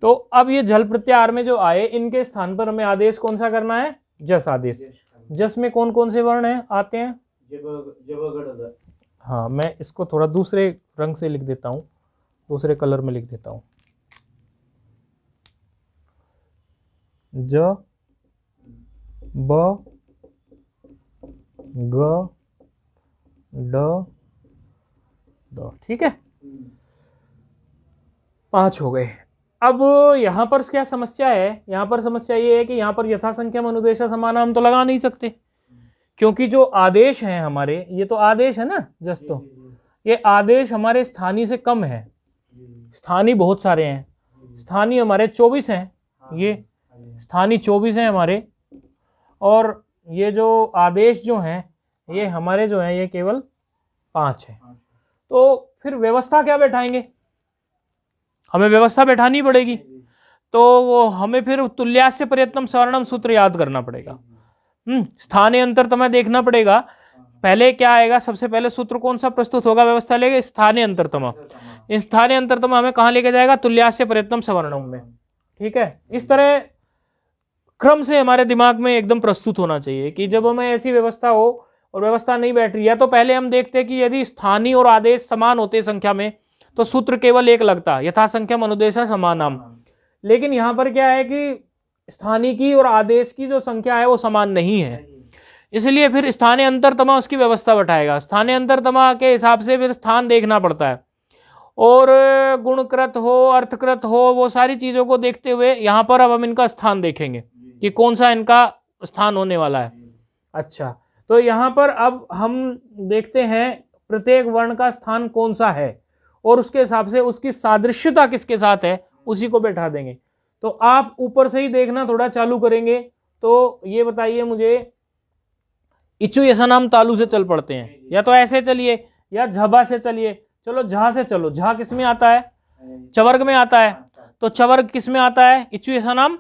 तो अब ये झल प्रत्याहार में जो आए, इनके स्थान पर हमें आदेश कौन सा करना है? जस आदेश। जस में कौन कौन से वर्ण हैं आते हैं? हाँ, मैं इसको थोड़ा दूसरे रंग से लिख देता हूँ, दूसरे कलर में लिख देता हूँ। ज ब ग ड द। ठीक है, 5 हो गए। अब यहाँ पर क्या समस्या है? यहाँ पर समस्या ये है कि यहाँ पर यथासंख्यम अनुदेशा समाना हम तो लगा नहीं सकते, क्योंकि जो आदेश हैं हमारे, ये तो आदेश है ना जस, तो ये आदेश हमारे स्थानीय से कम है। स्थानीय बहुत सारे हैं, स्थानीय हमारे 24 हैं, ये स्थानीय 24 हैं हमारे, और ये जो आदेश जो हैं ये हमारे जो हैं ये केवल 5 हैं। तो फिर व्यवस्था क्या बैठाएंगे? हमें व्यवस्था बैठानी पड़ेगी। तो वो हमें फिर तुल्यास्य प्रयत्नम सवर्णम सूत्र याद करना पड़ेगा। स्थानीय अंतरतम देखना पड़ेगा। पहले क्या आएगा? सबसे पहले सूत्र कौन सा प्रस्तुत होगा व्यवस्था लेके? स्थानीय अंतरतम। इस स्थानीय अंतरतम हमें कहाँ लेके जाएगा? तुल्यास्य प्रयत्नम सवर्णम में। ठीक है, इस तरह क्रम से हमारे दिमाग में एकदम प्रस्तुत होना चाहिए कि जब हमें ऐसी व्यवस्था हो और व्यवस्था नहीं बैठ रही है, तो पहले हम देखते हैं कि यदि स्थानीय और आदेश समान होते संख्या में तो सूत्र केवल एक लगता, यथासंख्यम अनुदेशा समानाम। लेकिन यहाँ पर क्या है कि स्थानीय की और आदेश की जो संख्या है वो समान नहीं है, इसलिए फिर स्थानीय अंतरतमा उसकी व्यवस्था बैठाएगा। स्थानीय अंतरतमा के हिसाब से फिर स्थान देखना पड़ता है, और गुणकृत हो अर्थकृत हो वो सारी चीजों को देखते हुए यहाँ पर अब हम इनका स्थान देखेंगे कि कौन सा इनका स्थान होने वाला है। अच्छा, तो यहाँ पर अब हम देखते हैं प्रत्येक वर्ण का स्थान कौन सा है, और उसके हिसाब से उसकी सादृश्यता किसके साथ है उसी को बैठा देंगे। तो आप ऊपर से ही देखना थोड़ा चालू करेंगे तो ये बताइए मुझे, इचु ऐसा नाम तालु से चल पड़ते हैं, या तो ऐसे चलिए या झबा से चलिए। चलो झा से चलो, झा किस में आता है? चवर्ग में आता है। तो चवर्ग किस में आता है? इचु ऐसा नाम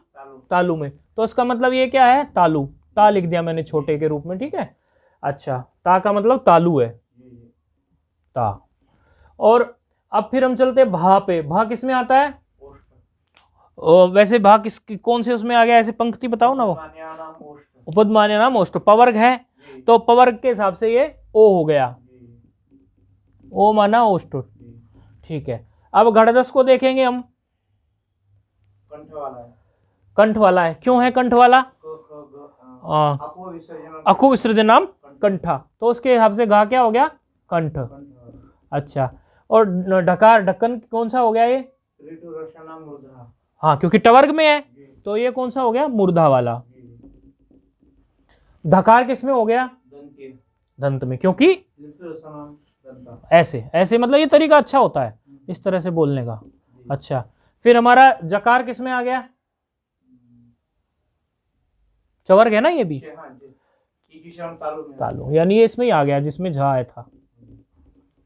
तालु में। तो इसका मतलब ये क्या है? तालु। ता लिख दिया मैंने छोटे के रूप में, ठीक है। अच्छा, ता का मतलब तालु है, ता। और अब फिर हम चलते हैं भा पे। भा किस में आता है? वैसे भा किस कौन से उसमें आ गया? ऐसे पंक्ति बताओ ना। वो उपदमान्य नाम ओष्ठ, पवर्ग है, तो पवर्ग के हिसाब से ये ओ हो गया, ओ माना ओष्ठ, ठीक है। अब घड़दस को देखेंगे हम। कंठ वाला है। कंठ वाला है, क्यों है कंठ वाला? अकु विसर्जन नाम कंठा, तो उसके हिसाब से घा क्या हो गया? कंठ। अच्छा, और ढकार ढक्कन कौन सा हो गया ये? हाँ, क्योंकि टवर्ग में है, तो ये कौन सा हो गया? मूर्धा वाला। धकार किस में हो गया? दंत में, क्योंकि ऐसे ऐसे, मतलब ये तरीका अच्छा होता है इस तरह से बोलने का। अच्छा, फिर हमारा जकार किस में आ गया? चवर्ग है ना ये भी, तालु, यानी ये इसमें ही आ गया जिसमें झा आया था।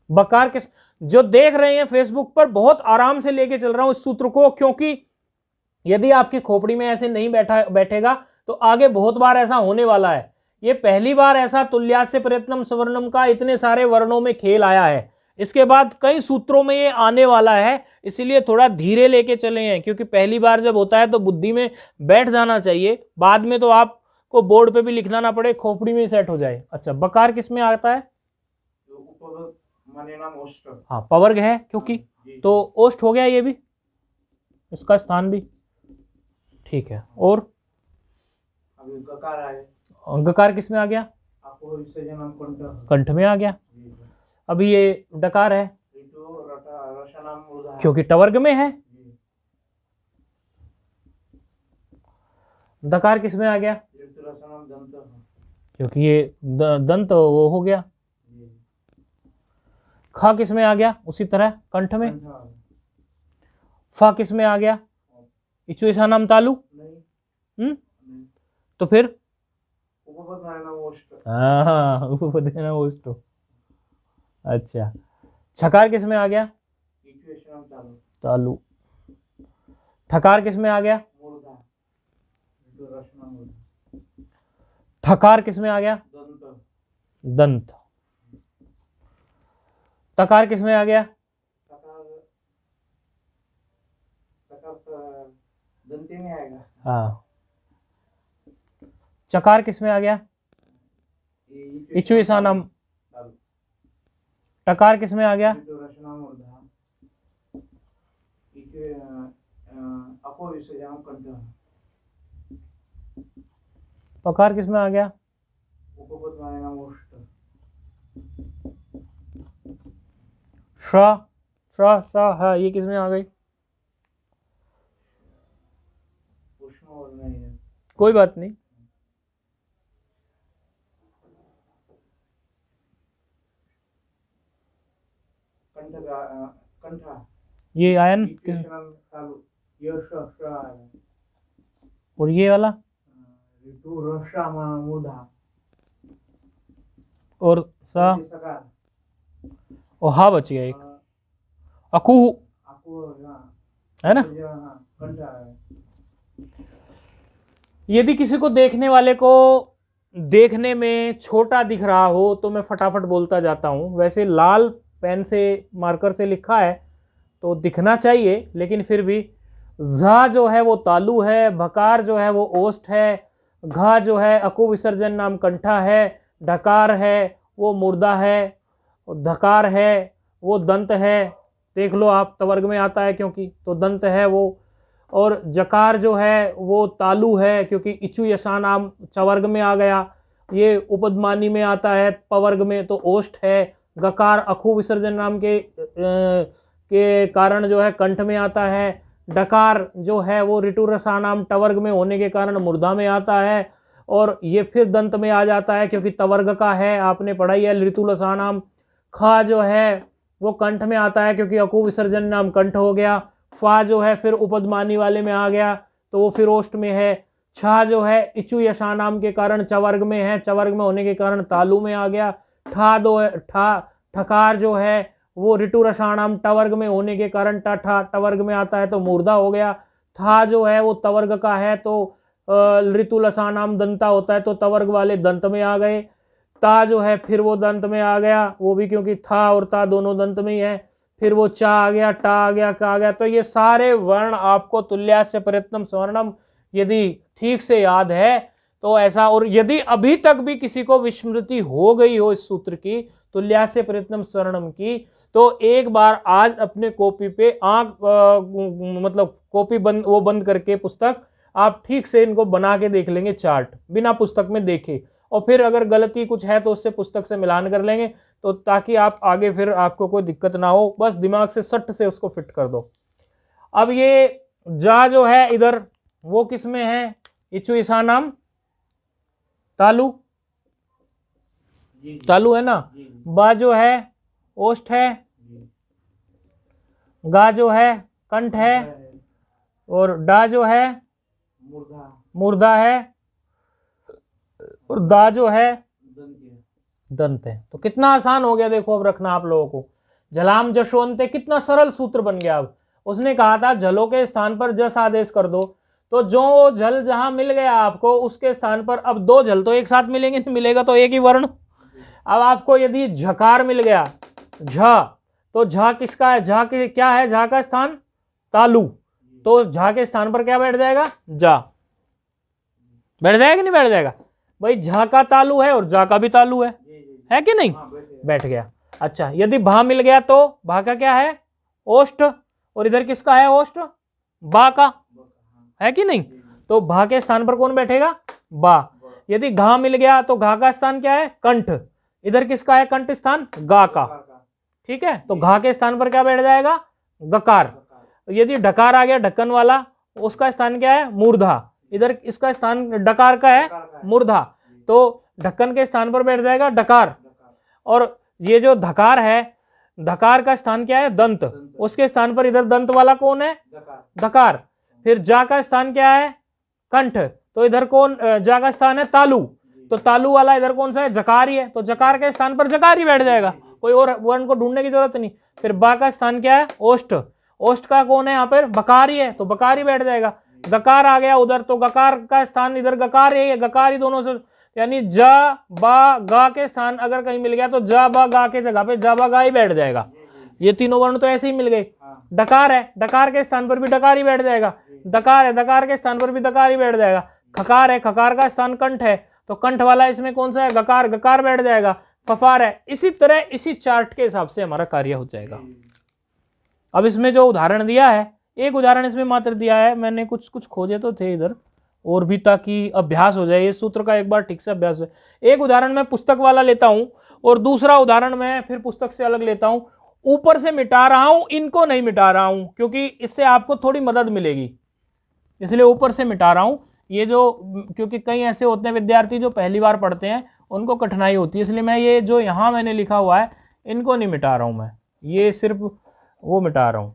बकार किस, जो देख रहे हैं फेसबुक पर, बहुत आराम से लेके चल रहा हूं इस सूत्र को, क्योंकि यदि आपकी खोपड़ी में ऐसे नहीं बैठेगा तो आगे बहुत बार ऐसा होने वाला है। ये पहली बार ऐसा तुल्यास्य प्रयत्नम सवर्णम का इतने सारे वर्णों में खेल आया है, इसके बाद कई सूत्रों में ये आने वाला है, इसीलिए थोड़ा धीरे लेके चले हैं, क्योंकि पहली बार जब होता है तो बुद्धि में बैठ जाना चाहिए, बाद में तो आपको बोर्ड पे भी लिखना ना पड़े, खोपड़ी में सेट हो जाए। अच्छा, बकार किस में आता है? हाँ, पवर्ग है क्योंकि, तो ओष्ठ हो गया ये भी, इसका स्थान भी, ठीक है। और गकार किस में आ गया? कंठ में आ गया। अभी ये डकार है क्योंकि टवर्ग में है। दकार किस में आ गया? क्योंकि ये दंत वो हो गया। खा किस में आ गया? उसी तरह कंठ में। फा किस में आ गया? इचु ऐसा नाम तालु। तो फिर उपपदेना ओष्ठ। अच्छा, छकार किस में आ गया? तालु। ठकार किस में आ गया? ठकार किस में आ गया? दंत। तकार किस में आ गया? दंते में आएगा। हाँ। चकार किस में आ गया? इचु ऐसा नाम। टकार किस में आ गया? पकार किस में आ गया? सा, ये किस में आ गई? कोई बात नहीं। ये आयन और ये वाला और सा और हा बच गया एक, अकु है ना। यदि किसी को देखने वाले को देखने में छोटा दिख रहा हो तो मैं फटाफट बोलता जाता हूं। वैसे लाल पेन से मार्कर से लिखा है तो दिखना चाहिए, लेकिन फिर भी झा जो है वो तालु है, भकार जो है वो ओष्ठ है, घा जो है अकु विसर्जन नाम कंठा है, ढकार है वो मुर्दा है, धकार है वो दंत है। देख लो आप, तवर्ग में आता है क्योंकि, तो दंत है वो। और जकार जो है वो तालु है क्योंकि इचु यशा नाम चवर्ग में आ गया। ये उपदमानी में आता है पवर्ग में, तो ओष्ठ है। गकार अखु विसर्जन नाम के कारण जो है कंठ में आता है। डकार जो है वो ऋतु रसा नाम टवर्ग में होने के कारण मुर्दा में आता है, और ये फिर दंत में आ जाता है क्योंकि तवर्ग का है, आपने पढ़ाई है ऋतु रसा नाम। खा जो है वो कंठ में आता है क्योंकि अकु विसर्जन नाम कंठ हो गया। फा जो है फिर उपदमानी वाले में आ गया तो वो फिर ओष्ठ में है। छा जो है इचु यशा नाम के कारण चवर्ग में है, चवर्ग में होने के कारण तालु में आ गया। ठा दो है, ठकार जो है वो ऋतु रसाणाम टवर्ग में होने के कारण टवर्ग में आता है तो मूर्धा हो गया। था जो है वो तवर्ग का है तो ऋतु लसानाम दंता होता है तो तवर्ग वाले दंत में आ गए। ता जो है फिर वो दंत में आ गया, वो भी क्योंकि था और ता दोनों दंत में ही है। फिर वो चा आ गया, टा आ गया, का आ गया। तो ये सारे वर्ण आपको तुल्यास्य प्रयत्नम स्वर्णम यदि ठीक से याद है तो ऐसा, और यदि अभी तक भी किसी को विस्मृति हो गई हो इस सूत्र की तुल्यास्य प्रयत्नम स्वर्णम की, तो एक बार आज अपने कॉपी पे आंख मतलब कॉपी बंद, वो बंद करके पुस्तक आप ठीक से इनको बना के देख लेंगे चार्ट बिना पुस्तक में देखे, और फिर अगर गलती कुछ है तो उससे पुस्तक से मिलान कर लेंगे, तो ताकि आप आगे फिर आपको कोई दिक्कत ना हो, बस दिमाग से सट से उसको फिट कर दो। अब ये जा जो है इधर वो किस में है, इचु ईशानाम तालु, तालु है ना। बा जो है ओष्ठ है, गा जो है कंठ है, और डा जो है मूर्धा है, और दा जो है दंत है। तो कितना आसान हो गया देखो अब रखना आप लोगों को। जलाम जशवंते कितना सरल सूत्र बन गया। अब उसने कहा था जलों के स्थान पर जस आदेश कर दो, तो जो जल जहां मिल गया आपको उसके स्थान पर अब दो जल तो एक साथ मिलेंगे, नहीं मिलेगा तो एक ही वर्ण। अब आपको यदि झकार मिल गया झ, तो झ किसका है, झ की क्या है, झ का स्थान तालु, तो झ के स्थान पर क्या बैठ जाएगा, जा बैठ जाएगा कि नहीं बैठ जाएगा भाई। झ का तालु है और जा का भी तालु है कि नहीं, बैठ गया। अच्छा यदि भा मिल गया तो भा का क्या है ओष्ठ, और इधर किसका है ओष्ठ, बा का है कि नहीं, तो भा के स्थान पर कौन बैठेगा, बा। यदि घा मिल गया तो घा का स्थान क्या है कंठ, इधर किसका है कंठ स्थान, गा का, ठीक है। तो घा के स्थान पर क्या बैठ जाएगा, गकार। यदि ढकार आ गया ढक्कन वाला, उसका स्थान क्या है मूर्धा, इधर इसका स्थान डकार का है मूर्धा, तो ढक्कन के स्थान पर बैठ जाएगा डकार। और ये जो धकार है, धकार का स्थान क्या है दंत, उसके स्थान पर इधर दंत वाला कौन है, धकार। फिर जा का स्थान क्या है कंठ, तो इधर कौन, जा का स्थान है तालु, तो तालु वाला इधर कौन सा है, जकार ही है, तो जकार के स्थान पर जकार ही बैठ जाएगा, कोई और वर्ण को ढूंढने की जरूरत नहीं। फिर बा का स्थान क्या है ओष्ठ, ओष्ठ का कौन है यहाँ पर बकार ही है, तो बकार ही बैठ जाएगा। गकार आ गया उधर, तो गकार का स्थान इधर गकार है, गकार ही दोनों से, यानी जा बा गा के स्थान अगर कहीं मिल गया तो जा बा गा के जगह पे जा बा गा ही बैठ जाएगा। ये तीनों वर्ण तो ऐसे ही मिल गए। डकार है, डकार के स्थान पर भी डकार ही बैठ जाएगा। दकार है, दकार के स्थान पर भी दकार ही बैठ जाएगा। खकार है, खकार का स्थान कंठ है, तो कंठ वाला इसमें कौन सा है गकार, गकार बैठ जाएगा। फफार है, इसी तरह इसी चार्ट के हिसाब से हमारा कार्य हो जाएगा। अब इसमें जो उदाहरण दिया है, एक उदाहरण इसमें मात्र दिया है, मैंने कुछ कुछ खोजे तो थे इधर और भी, ताकि अभ्यास हो जाए, ये सूत्र का एक बार ठीक से अभ्यास हो। एक उदाहरण मैं पुस्तक वाला लेता हूं और दूसरा उदाहरण मैं फिर पुस्तक से अलग लेता हूं। ऊपर से मिटा रहा हूं, इनको नहीं मिटा रहा हूं क्योंकि इससे आपको थोड़ी मदद मिलेगी, इसलिए ऊपर से मिटा रहा हूं। ये जो, क्योंकि कई ऐसे होते हैं विद्यार्थी जो पहली बार पढ़ते हैं, उनको कठिनाई होती है, इसलिए मैं ये जो यहाँ मैंने लिखा हुआ है इनको नहीं मिटा रहा हूं, मैं ये सिर्फ वो मिटा रहा हूं,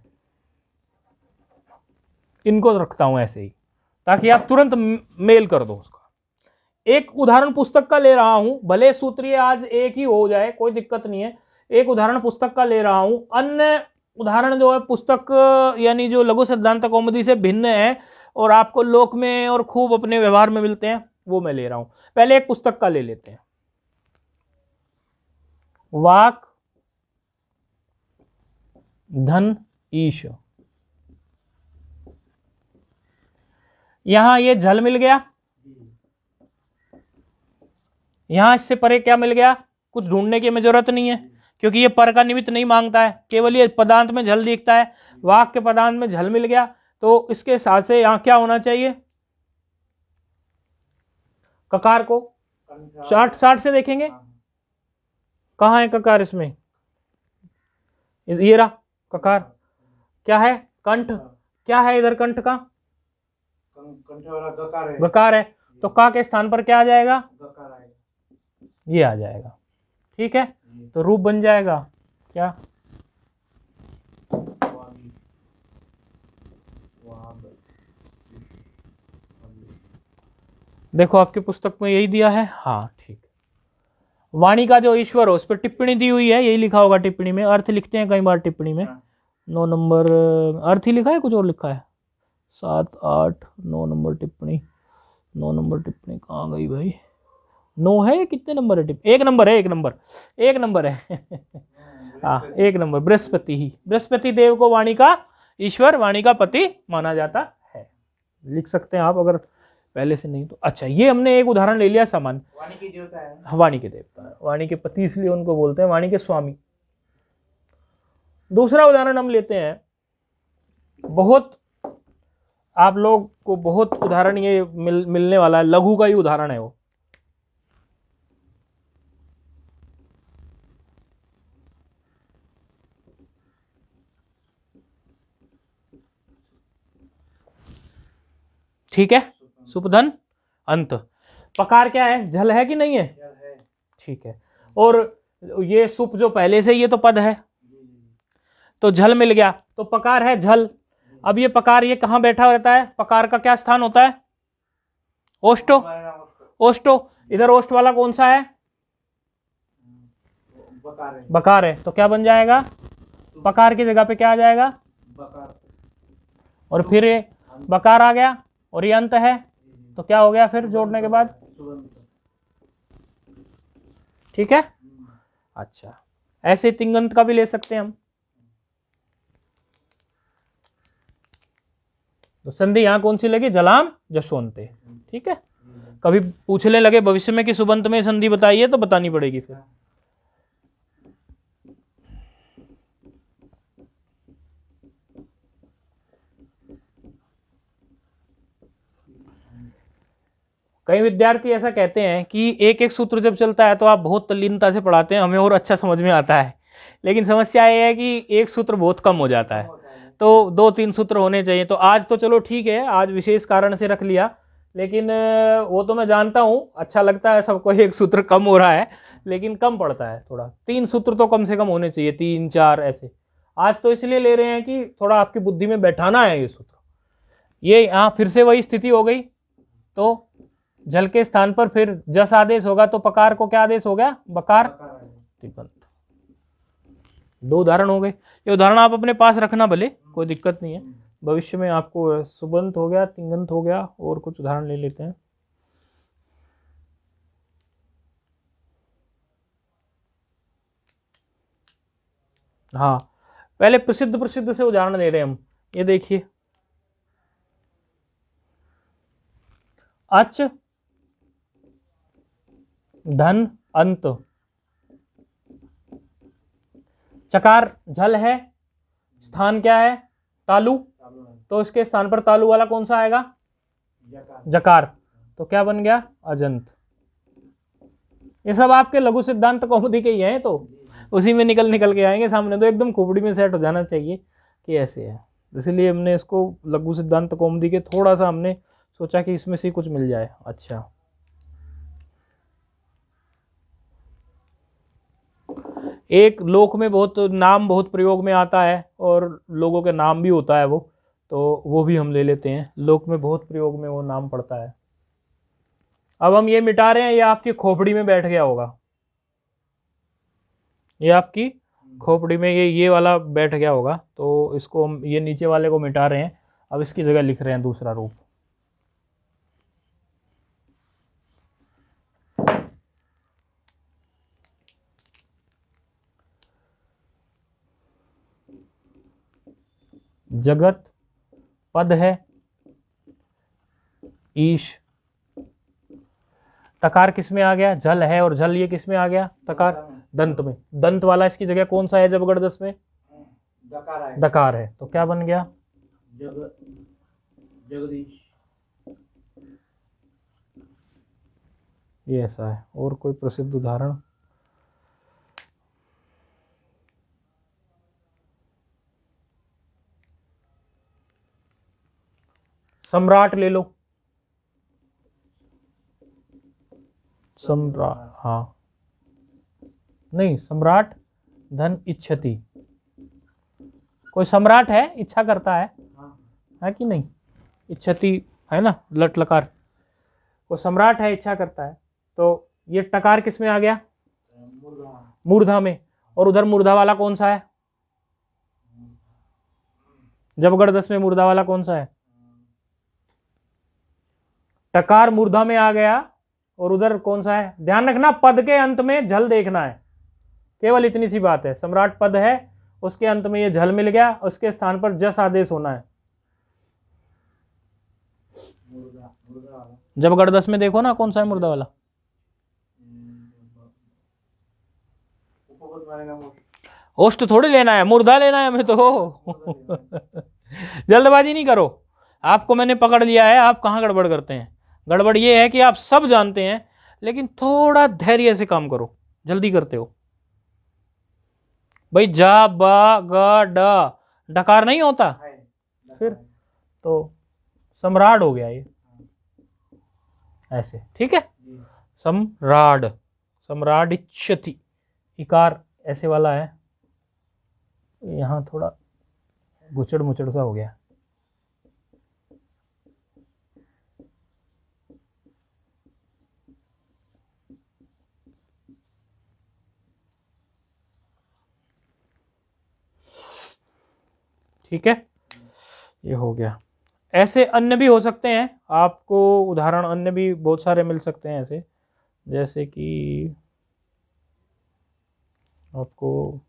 इनको रखता हूं ऐसे ही ताकि आप तुरंत मेल कर दो उसका। एक उदाहरण पुस्तक का ले रहा हूं, भले सूत्रीय आज एक ही हो जाए कोई दिक्कत नहीं है, एक उदाहरण पुस्तक का ले रहा हूं। अन्य उदाहरण जो है पुस्तक यानी जो लघु सिद्धांत कौमुदी से भिन्न है और आपको लोक में और खूब अपने व्यवहार में मिलते हैं, वो मैं ले रहा हूं। पहले एक पुस्तक का ले लेते हैं। वाक धन ईश, यहां ये जल मिल गया, यहां इससे परे क्या मिल गया, कुछ ढूंढने की हमें जरूरत नहीं है क्योंकि ये पर का निमित्त नहीं मांगता है, केवल ये पदांत में जल दिखता है। वाक के पदांत में जल मिल गया तो इसके साथ से यहां क्या होना चाहिए, ककार को 60 से देखेंगे, कहां है ककार, इसमें ये रहा ककार, क्या है कंठ, क्या है इधर कंठ का गकार है, तो का के स्थान पर क्या आ जाएगा, ये आ जाएगा, ठीक है। तो रूप बन जाएगा क्या, देखो आपकी पुस्तक में यही दिया है, हाँ ठीक। वाणी का जो ईश्वर हो उस पर टिप्पणी दी हुई है, यही लिखा होगा टिप्पणी में, अर्थ लिखते हैं कई बार टिप्पणी में। 9 नंबर अर्थ ही लिखा है, कुछ और लिखा है? 7 8 9 नंबर टिप्पणी, 9 नंबर टिप्पणी कहाँ गई भाई? 9 है, कितने नंबर है टिप्पणी? 1 नंबर है, 1 नंबर, 1 नंबर है। हाँ 1 नंबर, बृहस्पति ही, बृहस्पति देव को वाणी का ईश्वर, वाणी का पति माना जाता है। लिख सकते हैं आप अगर पहले से नहीं तो। अच्छा, ये हमने एक उदाहरण ले लिया सामान्य। वाणी की देवता है, वाणी के देवता, वाणी के पति इसलिए उनको बोलते हैं, वाणी के स्वामी। दूसरा उदाहरण हम लेते हैं, बहुत आप लोग को बहुत उदाहरण ये मिलने वाला है, लघु का ही उदाहरण है वो। ठीक है, सुपधन अंत। पकार क्या है? जल है कि नहीं है? ठीक है। और ये सुप जो पहले से ये तो पद है, तो झल मिल गया, तो पकार है झल। अब ये पकार ये कहाँ बैठा रहता है? पकार का क्या स्थान होता है? ओष्टो, ओष्टो। इधर ओष्ट वाला कौन सा है? बकार है, तो क्या बन जाएगा? पकार की जगह पे क्या आ जाएगा? और फिर ये बकार आ गया और ये अंत है, तो क्या हो गया फिर जोड़ने के बाद? ठीक है। अच्छा, ऐसे तिंगंत का भी ले सकते हैं हम। तो संधि यहां कौन सी लगी? जलाम जसवंते। ठीक है, कभी पूछने लगे भविष्य में कि सुबंत में संधि बताइए तो बतानी पड़ेगी फिर। कई विद्यार्थी ऐसा कहते हैं कि एक एक सूत्र जब चलता है तो आप बहुत तल्लीनता से पढ़ाते हैं, हमें और अच्छा समझ में आता है, लेकिन समस्या ये है कि एक सूत्र बहुत कम हो जाता है, तो 2-3 सूत्र होने चाहिए। तो आज तो चलो ठीक है, आज विशेष कारण से रख लिया, लेकिन वो तो मैं जानता हूँ अच्छा लगता है सबको, एक सूत्र कम हो रहा है लेकिन कम पड़ता है थोड़ा। 3 सूत्र तो कम से कम होने चाहिए, 3-4 ऐसे। आज तो इसलिए ले रहे हैं कि थोड़ा आपकी बुद्धि में बैठाना है ये सूत्र। ये यहाँ फिर से वही स्थिति हो गई, तो जल के स्थान पर फिर जस आदेश होगा, तो पकार को क्या आदेश हो गया? बकार तिंगंत। 2 उदाहरण हो गए। ये उदाहरण आप अपने पास रखना भले, कोई दिक्कत नहीं है। भविष्य में आपको सुबंत हो गया, तिंगंत हो गया, और कुछ उदाहरण ले लेते हैं। हाँ, पहले प्रसिद्ध प्रसिद्ध से उदाहरण ले रहे हैं हम। ये देखिए, अच धन अंत। चकार झल है, स्थान क्या है? तालु, तो इसके स्थान पर तालु वाला कौन सा आएगा? जकार, तो क्या बन गया? अजंत। ये सब आपके लघु सिद्धांत कौमुदी के ही हैं, तो उसी में निकल के आएंगे सामने, तो एकदम खोपड़ी में सेट हो जाना चाहिए कि ऐसे है। इसलिए हमने इसको लघु सिद्धांत कौमुदी के थोड़ा सा हमने सोचा कि इसमें से कुछ मिल जाए। अच्छा, एक लोक में बहुत नाम बहुत प्रयोग में आता है और लोगों के नाम भी होता है वो, तो वो भी हम ले लेते हैं। लोक में बहुत प्रयोग में वो नाम पड़ता है। अब हम ये मिटा रहे हैं, ये आपकी खोपड़ी में बैठ गया होगा, ये आपकी खोपड़ी में ये वाला बैठ गया होगा, तो इसको हम ये नीचे वाले को मिटा रहे हैं। अब इसकी जगह लिख रहे हैं दूसरा रूप। जगत पद है, ईश। तकार किस में आ गया? जल है, और जल ये किस में आ गया? तकार दंत में। दंत वाला इसकी जगह कौन सा है जबगढ़ 10 में? दकार है, तो क्या बन गया? जगदीश। ये ऐसा है। और कोई प्रसिद्ध उदाहरण? सम्राट ले लो, सम्राट, हाँ नहीं, सम्राट धन इच्छति। कोई सम्राट है, इच्छा करता है कि नहीं? इच्छति है ना, लट लकार। वो सम्राट है, इच्छा करता है। तो ये टकार किस में आ गया? मूर्धा में। और उधर मूर्धा वाला कौन सा है? जबगढ़ 10 में मूर्धा वाला कौन सा है? टकार मूर्धा में आ गया और उधर कौन सा है? ध्यान रखना, पद के अंत में झल देखना है, केवल इतनी सी बात है। सम्राट पद है, उसके अंत में ये झल मिल गया, उसके स्थान पर जस आदेश होना है। जबगढ़ 10 में देखो ना कौन सा है मूर्धा वाला। ओष्ट थोड़ी लेना है, मूर्धा लेना है हमें तो। जल्दबाजी नहीं करो, आपको मैंने पकड़ लिया है, आप कहाँ गड़बड़ करते हैं। गड़बड़ ये है कि आप सब जानते हैं, लेकिन थोड़ा धैर्य से काम करो, जल्दी करते हो भाई। जा बा ग ड डकार नहीं होता, फिर तो सम्राट हो गया ये, ऐसे, ठीक है। सम्राड, सम्राडिच्छति, इकार ऐसे वाला है, यहां थोड़ा गुचड़ मुचड़ सा हो गया। ठीक है, ये हो गया। ऐसे अन्य भी हो सकते हैं, आपको उदाहरण अन्य भी बहुत सारे मिल सकते हैं ऐसे, जैसे कि आपको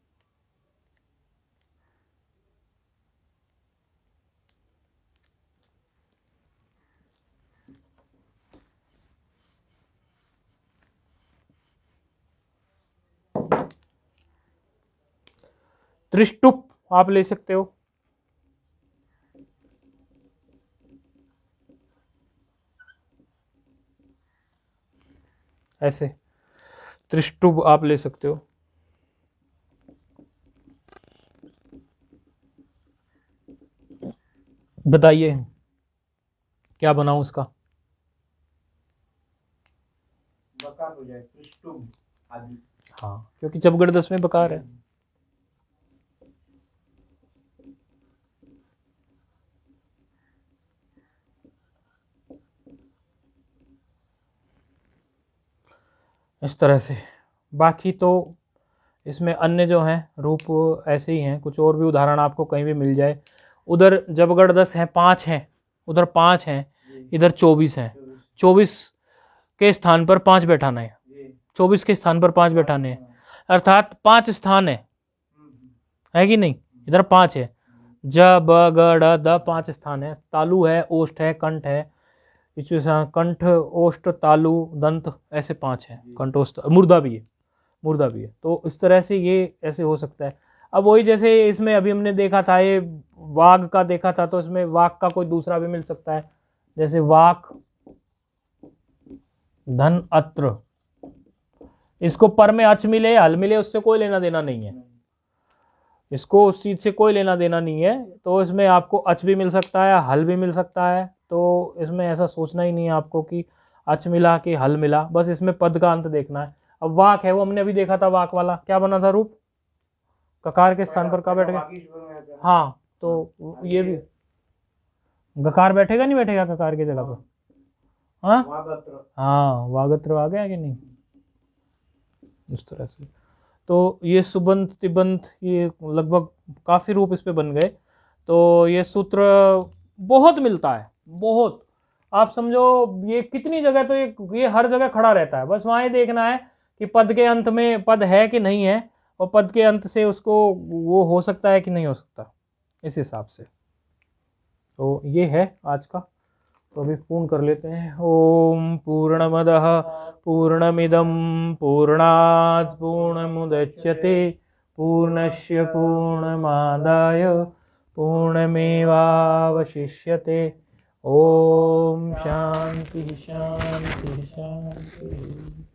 त्रिष्टुप आप ले सकते हो, ऐसे त्रिष्टुप आप ले सकते हो। बताइए क्या बनाऊं उसका? बकार हो जाए, त्रिष्टुप आदि। हाँ, क्योंकि जबगढ़ 10 में बकार है। इस तरह से। बाकी तो इसमें अन्य जो हैं रूप ऐसे ही हैं, कुछ और भी उदाहरण आपको कहीं भी मिल जाए। उधर जबगढ़ 10 हैं, 5 हैं, उधर 5 हैं, इधर 24 हैं। 24 के स्थान पर 5 बैठाना है, 24 के स्थान पर 5 बैठाने हैं, अर्थात 5 स्थान है कि नहीं? इधर 5 है, ज ब ग ड द 5 स्थान है। तालु है, ओष्ठ है, कंठ है, कंठ ओष्ठ तालु दंत, ऐसे 5 है। कंठ ओष्ठ, मूर्धा भी है, मूर्धा भी है। तो इस तरह से ये ऐसे हो सकता है। अब वही जैसे इसमें अभी हमने देखा था, ये वाघ का देखा था, तो इसमें वाघ का कोई दूसरा भी मिल सकता है, जैसे वाक धन अत्र। इसको पर में अच मिले हल मिले उससे कोई लेना देना नहीं है, इसको उस चीज से कोई लेना देना नहीं है। तो इसमें आपको अच भी मिल सकता है, हल भी मिल सकता है। तो इसमें ऐसा सोचना ही नहीं है आपको कि अच मिला कि हल मिला, बस इसमें पद का अंत देखना है। अब वाक है, वो हमने अभी देखा था, वाक वाला क्या बना था रूप? ककार के स्थान पर क्या बैठ गया? हाँ, तो ये भी गकार बैठेगा नहीं बैठेगा ककार की जगह पर? हाँ हाँ, वागत्र आ गया कि नहीं, इस तरह से। तो ये सुबंत तिबंत, ये लगभग काफी रूप इस पे बन गए। तो ये सूत्र बहुत मिलता है, बहुत। आप समझो ये कितनी जगह, तो ये हर जगह खड़ा रहता है, बस वहाँ ये देखना है कि पद के अंत में पद है कि नहीं है, और पद के अंत से उसको वो हो सकता है कि नहीं हो सकता, इस हिसाब से। तो ये है आज का, तो अभी पूर्ण कर लेते हैं। ओम पूर्णमदः पूर्णमिदं पूर्णात् पूर्णमुदच्यते पूर्णस्य पूर्णमादाय पूर्णमेवावशिष्यते। ओम शांति शांति शांति।